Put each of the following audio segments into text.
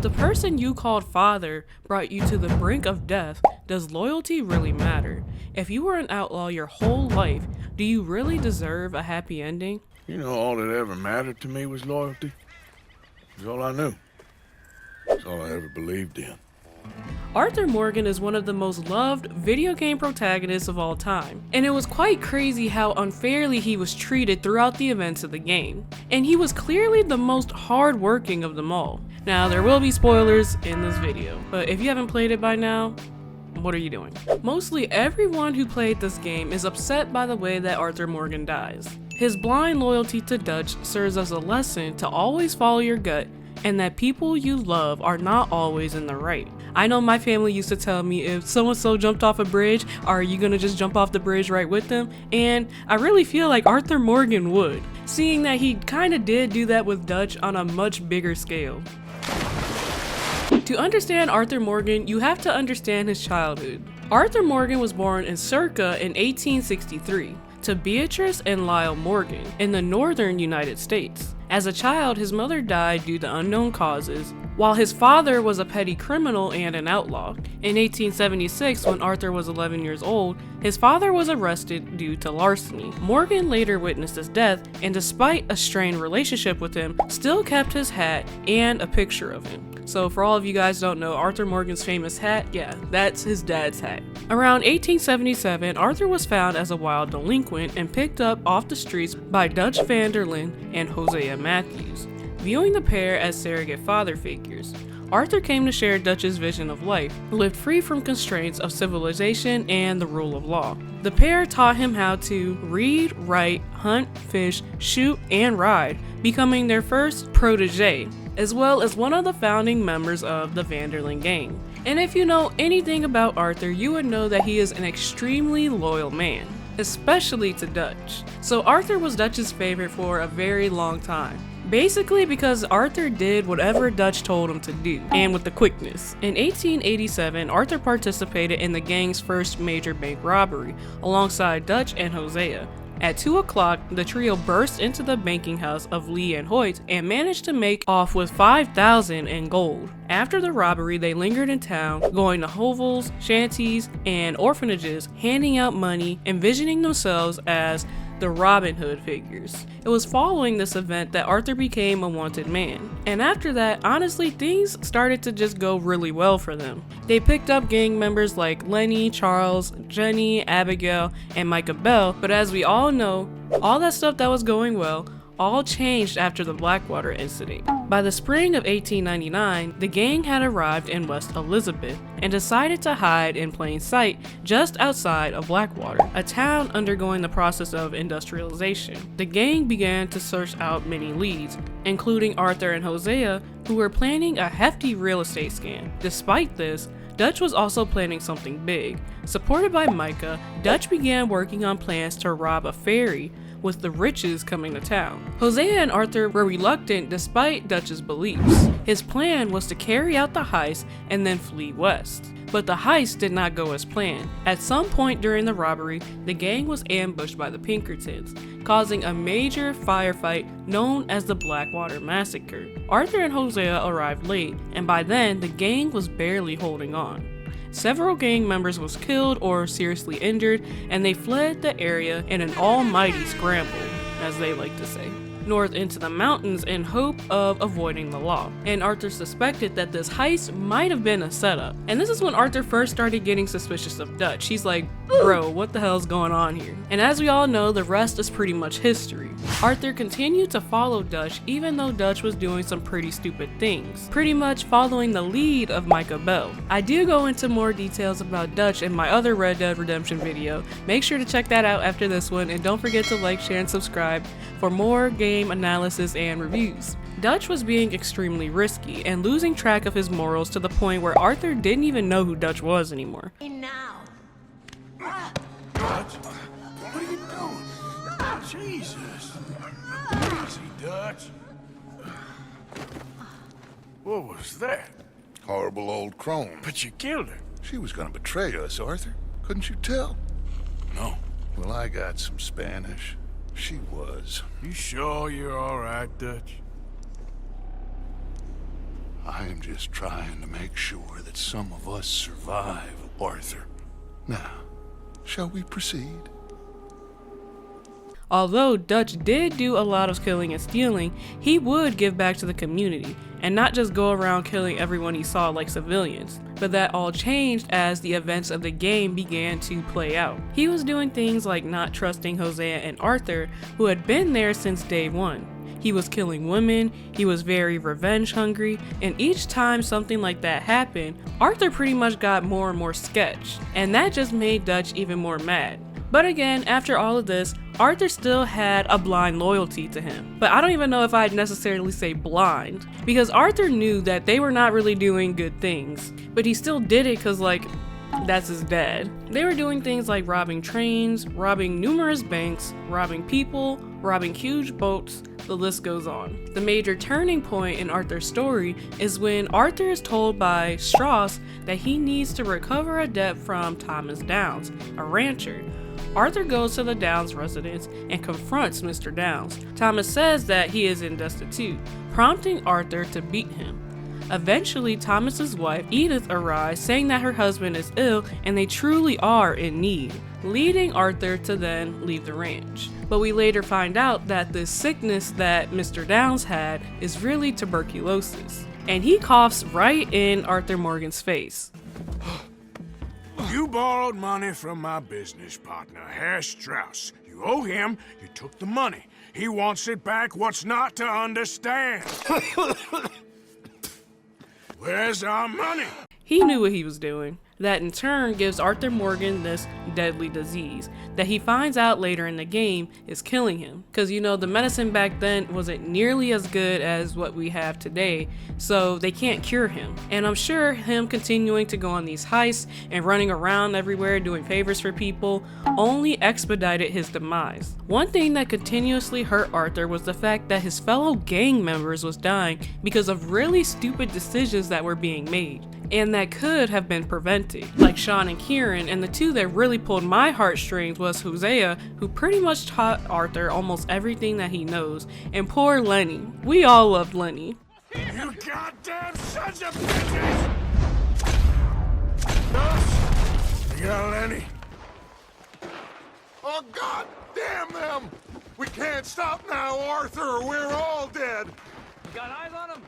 If the person you called father brought you to the brink of death, does loyalty really matter? If you were an outlaw your whole life, do you really deserve a happy ending? You know, all that ever mattered to me was loyalty. It was all I knew. It's all I ever believed in. Arthur Morgan is one of the most loved video game protagonists of all time, and it was quite crazy how unfairly he was treated throughout the events of the game. And he was clearly the most hardworking of them all. Now, there will be spoilers in this video, but if you haven't played it by now, what are you doing? Mostly everyone who played this game is upset by the way that Arthur Morgan dies. His blind loyalty to Dutch serves as a lesson to always follow your gut and that people you love are not always in the right. I know my family used to tell me, if so-and-so jumped off a bridge, are you gonna just jump off the bridge right with them? And I really feel like Arthur Morgan would, seeing that he kinda did do that with Dutch on a much bigger scale. To understand Arthur Morgan, you have to understand his childhood. Arthur Morgan was born in Circa in 1863 to Beatrice and Lyle Morgan in the northern United States. As a child, his mother died due to unknown causes, while his father was a petty criminal and an outlaw. In 1876, when Arthur was 11 years old, his father was arrested due to larceny. Morgan later witnessed his death, and despite a strained relationship with him, still kept his hat and a picture of him. So for all of you guys don't know, Arthur Morgan's famous hat, yeah, that's his dad's hat. Around 1877, Arthur was found as a wild delinquent and picked up off the streets by Dutch Vanderlyn and Hosea Matthews. Viewing the pair as surrogate father figures, Arthur came to share Dutch's vision of life, lived free from constraints of civilization and the rule of law. The pair taught him how to read, write, hunt, fish, shoot, and ride, becoming their first protege, as well as one of the founding members of the Vanderlyn gang. And if you know anything about Arthur, you would know that he is an extremely loyal man, especially to Dutch. So Arthur was Dutch's favorite for a very long time. Basically because Arthur did whatever Dutch told him to do, and with the quickness. In 1887, Arthur participated in the gang's first major bank robbery, alongside Dutch and Hosea. At 2 o'clock, the trio burst into the banking house of Lee and Hoyt and managed to make off with $5,000 in gold. After the robbery, they lingered in town, going to hovels, shanties, and orphanages, handing out money, envisioning themselves as the Robin Hood figures. It was following this event that Arthur became a wanted man. And after that, honestly, things started to just go really well for them. They picked up gang members like Lenny, Charles, Jenny, Abigail, and Micah Bell, but as we all know, all that stuff that was going well all changed after the Blackwater incident. By the spring of 1899, the gang had arrived in West Elizabeth and decided to hide in plain sight just outside of Blackwater, a town undergoing the process of industrialization. The gang began to search out many leads, including Arthur and Hosea, who were planning a hefty real estate scam. Despite this, Dutch was also planning something big. Supported by Micah, Dutch began working on plans to rob a ferry, with the riches coming to town. Hosea and Arthur were reluctant despite Dutch's beliefs. His plan was to carry out the heist and then flee west. But the heist did not go as planned. At some point during the robbery, the gang was ambushed by the Pinkertons, causing a major firefight known as the Blackwater Massacre. Arthur and Hosea arrived late, and by then the gang was barely holding on. Several gang members was killed or seriously injured, and they fled the area in an almighty scramble, as they like to say, north into the mountains in hope of avoiding the law. And Arthur suspected that this heist might have been a setup. And this is when Arthur first started getting suspicious of Dutch. He's like, bro, what the hell's going on here? And as we all know, the rest is pretty much history. Arthur continued to follow Dutch even though Dutch was doing some pretty stupid things, pretty much following the lead of Micah Bell. I do go into more details about Dutch in my other Red Dead Redemption video. Make sure to check that out after this one, and don't forget to like, share, and subscribe for more game analysis and reviews. Dutch was being extremely risky and losing track of his morals to the point where Arthur didn't even know who Dutch was anymore. Now. Dutch? What are you doing? Jesus. Easy, Dutch. What was that? Horrible old crone. But you killed her. She was gonna betray us, Arthur. Couldn't you tell? No. Well, I got some Spanish. She was. You sure you're all right, Dutch? I am just trying to make sure that some of us survive, Arthur. Now, shall we proceed? Although Dutch did do a lot of killing and stealing, he would give back to the community and not just go around killing everyone he saw like civilians. But that all changed as the events of the game began to play out. He was doing things like not trusting Hosea and Arthur, who had been there since day one. He was killing women, he was very revenge hungry, and each time something like that happened, Arthur pretty much got more and more sketched, and that just made Dutch even more mad. But again, after all of this, Arthur still had a blind loyalty to him. But I don't even know if I'd necessarily say blind, because Arthur knew that they were not really doing good things, but he still did it because, like, that's his dad. They were doing things like robbing trains, robbing numerous banks, robbing people, robbing huge boats, the list goes on. The major turning point in Arthur's story is when Arthur is told by Strauss that he needs to recover a debt from Thomas Downs, a rancher. Arthur goes to the Downs residence and confronts Mr. Downs. Thomas says that he is in destitute, prompting Arthur to beat him. Eventually, Thomas's wife, Edith, arrives saying that her husband is ill and they truly are in need, leading Arthur to then leave the ranch. But we later find out that the sickness that Mr. Downs had is really tuberculosis, and he coughs right in Arthur Morgan's face. You borrowed money from my business partner, Herr Strauss. You owe him, you took the money. He wants it back, what's not to understand? Where's our money? He knew what he was doing. That in turn gives Arthur Morgan this deadly disease that he finds out later in the game is killing him. Because, you know, the medicine back then wasn't nearly as good as what we have today, so they can't cure him. And I'm sure him continuing to go on these heists and running around everywhere doing favors for people only expedited his demise. One thing that continuously hurt Arthur was the fact that his fellow gang members was dying because of really stupid decisions that were being made, and that could have been prevented, like Sean and Kieran, and the two that really pulled my heartstrings was Hosea, who pretty much taught Arthur almost everything that he knows, and poor Lenny. We all loved Lenny. You goddamn sons of bitches! Us? You got Lenny? Oh, God damn them! We can't stop now, Arthur, or we're all dead! You got eyes on him?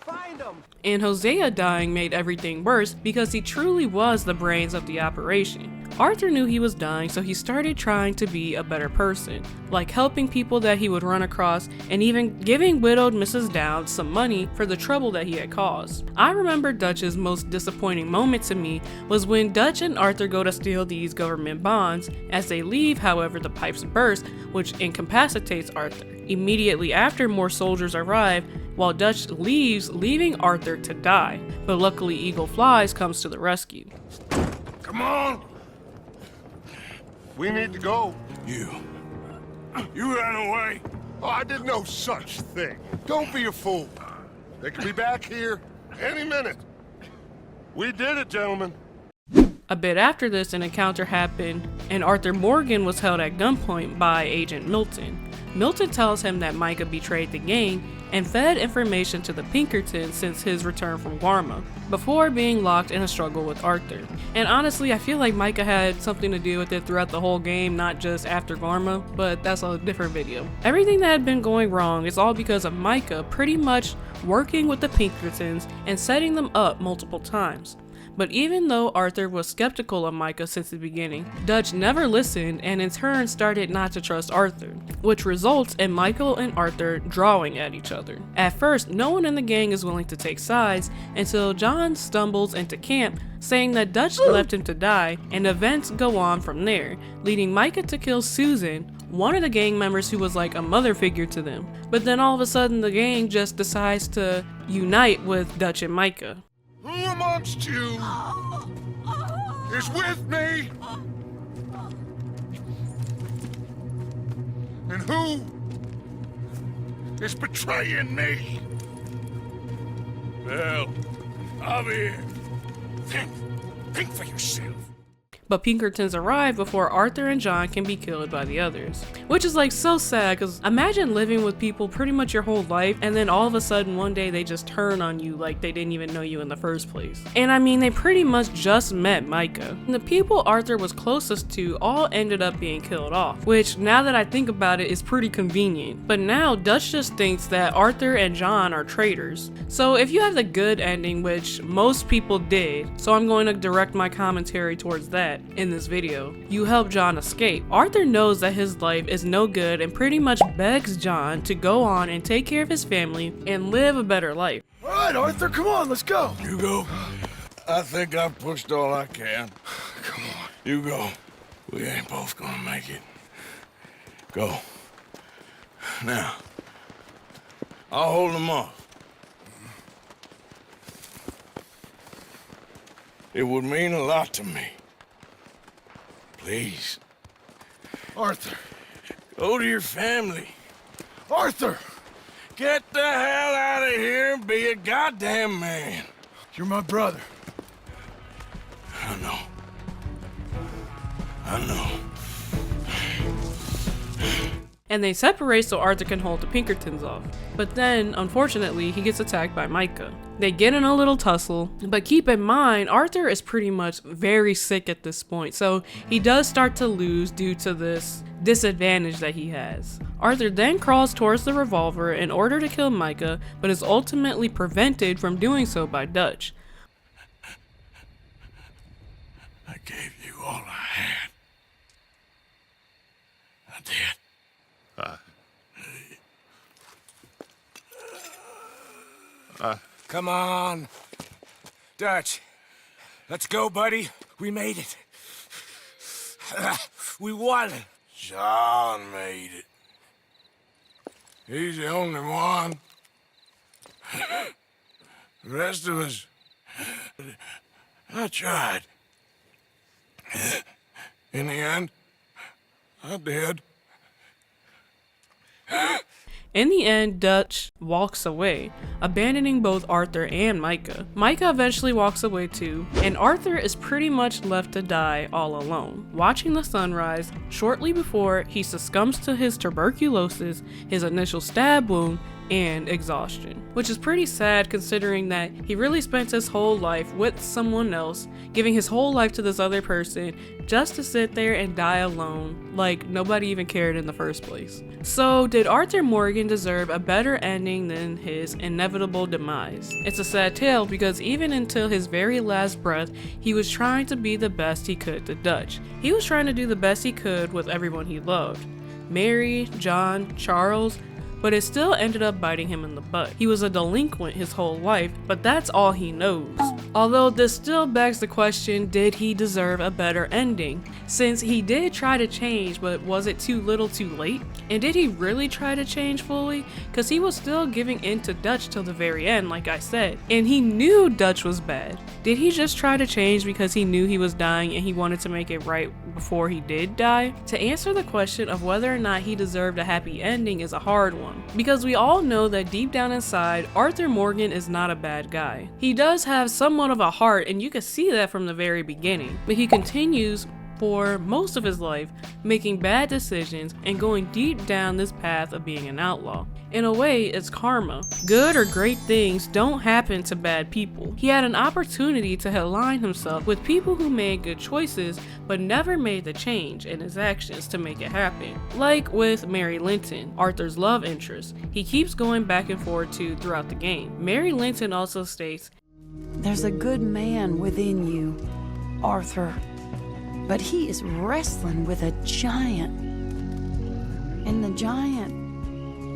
Find him! And Hosea dying made everything worse because he truly was the brains of the operation. Arthur knew he was dying, so he started trying to be a better person, like helping people that he would run across and even giving widowed Mrs. Downs some money for the trouble that he had caused. I remember Dutch's most disappointing moment to me was when Dutch and Arthur go to steal these government bonds. As they leave, however, the pipes burst, which incapacitates Arthur. Immediately after, more soldiers arrive, while Dutch leaves, leaving Arthur to die. But luckily, Eagle Flies comes to the rescue. Come on! We need to go. You ran away? Oh, I did no such thing. Don't be a fool. They could be back here any minute. We did it, gentlemen. A bit after this, an encounter happened, and Arthur Morgan was held at gunpoint by Agent Milton. Milton tells him that Micah betrayed the gang and fed information to the Pinkertons since his return from Guarma, before being locked in a struggle with Arthur. And honestly, I feel like Micah had something to do with it throughout the whole game, not just after Guarma, but that's a different video. Everything that had been going wrong is all because of Micah pretty much working with the Pinkertons and setting them up multiple times. But even though Arthur was skeptical of Micah since the beginning, Dutch never listened and in turn started not to trust Arthur, which results in Michael and Arthur drawing at each other. At first, no one in the gang is willing to take sides until John stumbles into camp saying that Dutch left him to die, and events go on from there, leading Micah to kill Susan, one of the gang members who was like a mother figure to them. But then all of a sudden the gang just decides to unite with Dutch and Micah. Who amongst you is with me? And who is betraying me? Well, I'll be here. Think for yourself. but Pinkertons arrive before Arthur and John can be killed by the others. Which is like so sad, because imagine living with people pretty much your whole life and then all of a sudden one day they just turn on you like they didn't even know you in the first place. And I mean, they pretty much just met Micah. And the people Arthur was closest to all ended up being killed off, which now that I think about it is pretty convenient. But now Dutch just thinks that Arthur and John are traitors. So if you have the good ending, which most people did, so I'm going to direct my commentary towards that in this video, you help John escape. Arthur knows that his life is no good and pretty much begs John to go on and take care of his family and live a better life. All right, Arthur, come on, let's go. You go. I think I've pushed all I can. Come on. You go. We ain't both gonna make it. Go. Now, I'll hold them off. It would mean a lot to me. Please. Arthur! Go to your family. Arthur! Get the hell out of here and be a goddamn man. You're my brother. I know. I know. And they separate so Arthur can hold the Pinkertons off. But then, unfortunately, he gets attacked by Micah. They get in a little tussle, but keep in mind, Arthur is pretty much very sick at this point, so he does start to lose due to this disadvantage that he has. Arthur then crawls towards the revolver in order to kill Micah, but is ultimately prevented from doing so by Dutch. I gave you all I had. I did. Come on. Dutch. Let's go, buddy. We made it. We won. John made it. He's the only one. The rest of us... I tried. In the end, I did. In the end, Dutch walks away, abandoning both Arthur and Micah. Micah eventually walks away too, and Arthur is pretty much left to die all alone, watching the sunrise shortly before he succumbs to his tuberculosis, his initial stab wound, and exhaustion. Which is pretty sad considering that he really spent his whole life with someone else, giving his whole life to this other person, just to sit there and die alone, like nobody even cared in the first place. So did Arthur Morgan deserve a better ending than his inevitable demise? It's a sad tale because even until his very last breath, he was trying to be the best he could to Dutch. He was trying to do the best he could with everyone he loved. Mary, John, Charles, but it still ended up biting him in the butt. He was a delinquent his whole life, but that's all he knows. Although this still begs the question, did he deserve a better ending? Since he did try to change, but was it too little too late? And did he really try to change fully? Cause he was still giving in to Dutch till the very end, like I said. And he knew Dutch was bad. Did he just try to change because he knew he was dying and he wanted to make it right before he did die? To answer the question of whether or not he deserved a happy ending is a hard one, because we all know that deep down inside, Arthur Morgan is not a bad guy. He does have somewhat of a heart, and you can see that from the very beginning, but he continues for most of his life making bad decisions and going deep down this path of being an outlaw. In a way, it's karma. Good or great things don't happen to bad people. He had an opportunity to align himself with people who made good choices but never made the change in his actions to make it happen. Like with Mary Linton, Arthur's love interest, he keeps going back and forth to throughout the game. Mary Linton also states, "There's a good man within you, Arthur, but he is wrestling with a giant, and the giant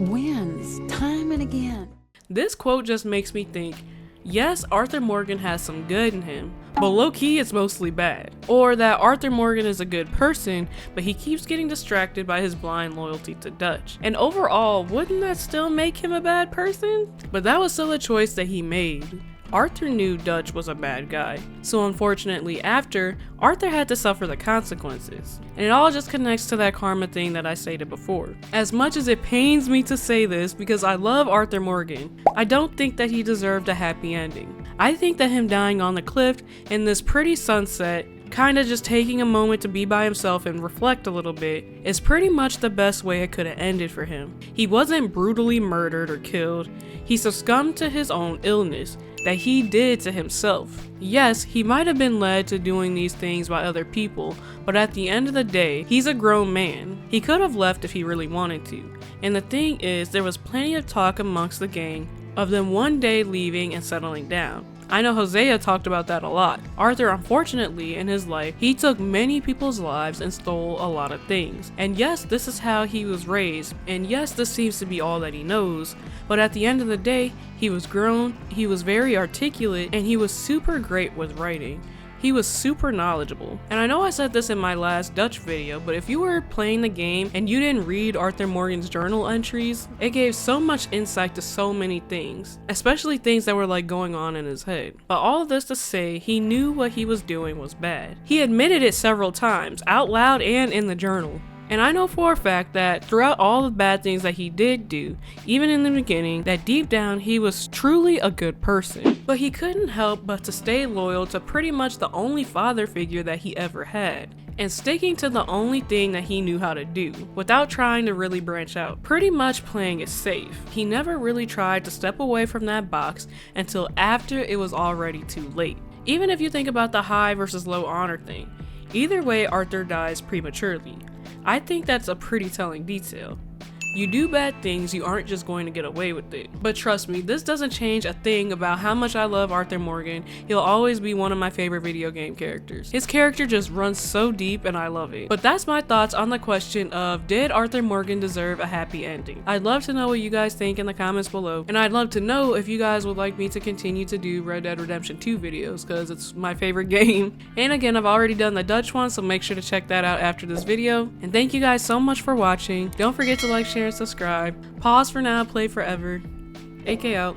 wins time and again." This quote just makes me think, yes, Arthur Morgan has some good in him, but low-key it's mostly bad. Or that Arthur Morgan is a good person, but he keeps getting distracted by his blind loyalty to Dutch. And overall, wouldn't that still make him a bad person? But that was still a choice that he made. Arthur knew Dutch was a bad guy, so unfortunately after, Arthur had to suffer the consequences. And it all just connects to that karma thing that I stated before. As much as it pains me to say this because I love Arthur Morgan, I don't think that he deserved a happy ending. I think that him dying on the cliff in this pretty sunset Kinda just taking a moment to be by himself and reflect a little bit is pretty much the best way it could have ended for him. He wasn't brutally murdered or killed, he succumbed to his own illness that he did to himself. Yes, he might have been led to doing these things by other people, but at the end of the day, he's a grown man. He could have left if he really wanted to. And the thing is, there was plenty of talk amongst the gang of them one day leaving and settling down. I know Hosea talked about that a lot. Arthur, unfortunately, in his life, he took many people's lives and stole a lot of things. And yes, this is how he was raised, and yes, this seems to be all that he knows, but at the end of the day, he was grown, he was very articulate, and he was super great with writing. He was super knowledgeable. And I know I said this in my last Dutch video, but if you were playing the game and you didn't read Arthur Morgan's journal entries, it gave so much insight to so many things, especially things that were like going on in his head. But all of this to say, he knew what he was doing was bad. He admitted it several times, out loud and in the journal. And I know for a fact that throughout all the bad things that he did do, even in the beginning, that deep down he was truly a good person. But he couldn't help but to stay loyal to pretty much the only father figure that he ever had, and sticking to the only thing that he knew how to do, without trying to really branch out, pretty much playing it safe. He never really tried to step away from that box until after it was already too late. Even if you think about the high versus low honor thing, either way Arthur dies prematurely. I think that's a pretty telling detail. You do bad things, you aren't just going to get away with it. But trust me, this doesn't change a thing about how much I love Arthur Morgan. He'll always be one of my favorite video game characters. His character just runs so deep and I love it. But that's my thoughts on the question of, did Arthur Morgan deserve a happy ending? I'd love to know what you guys think in the comments below. And I'd love to know if you guys would like me to continue to do Red Dead Redemption 2 videos, because it's my favorite game. And again, I've already done the Dutch one, so make sure to check that out after this video. And thank you guys so much for watching. Don't forget to like, share, and subscribe. Pause for now, play forever. AK out.